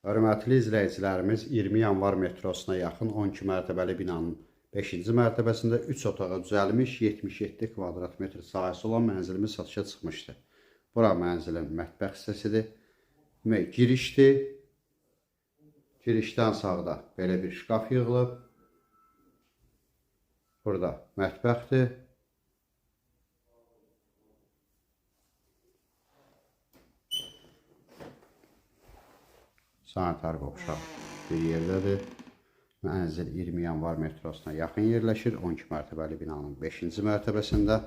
Hörmətli izləyicilərimiz, 20 yanvar metrosuna yaxın 12 mərtəbəli binanın 5-ci mərtəbəsində 3 otağa düzəlmiş 77 kvadrat metr sahəsi olan mənzilimiz satışa çıxmışdı. Bura mənzilin mətbəx hissəsidir. Girişdir. Girişdən sağda belə bir şkaf yığılıb. Burada mətbəxdir. Sanitar qovşaq bir yerdədir. Mənzil 20 yanvar metrosuna yaxın yerləşir. 12 mərtəbəli binanın 5-ci mərtəbəsində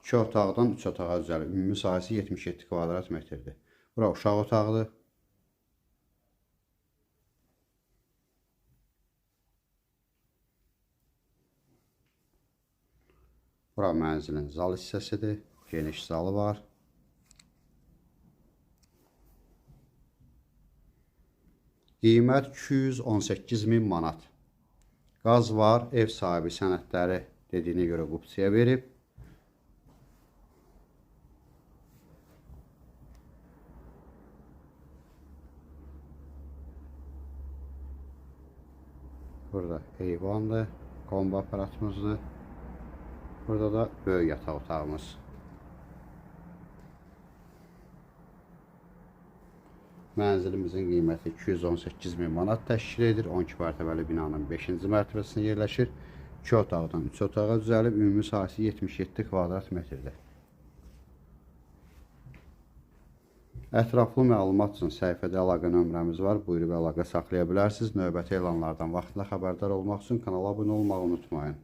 2 otaqdan 3 otağa düzəlib. Ümumi sahəsi 77 kvadrat metrdir. Bura uşaq otağıdır. Bura mənzilin zal hissəsidir. Geniş zalı var. Qiymət 218.000 manat. Qaz var, ev sahibi sənədləri dediyinə görə qupçuya verib. Burada eyvandır, kombi aparatımızdır. Burada da böyük yataq otağımız. Mənzilimizin qiyməti 218.000 manat təşkil edir. 12 mərtəbəli binanın 5-ci mərtəbəsində yerləşir. 2 otaqdan 3 otağa düzəlib. Ümumi sahəsi 77 kvadrat metrdir. Ətraflı məlumat üçün səhifədə əlaqə nömrəmiz var. Buyurub əlaqə saxlaya bilərsiniz. Növbəti elanlardan vaxtında xəbərdar olmaq üçün kanala abunə olmağı unutmayın.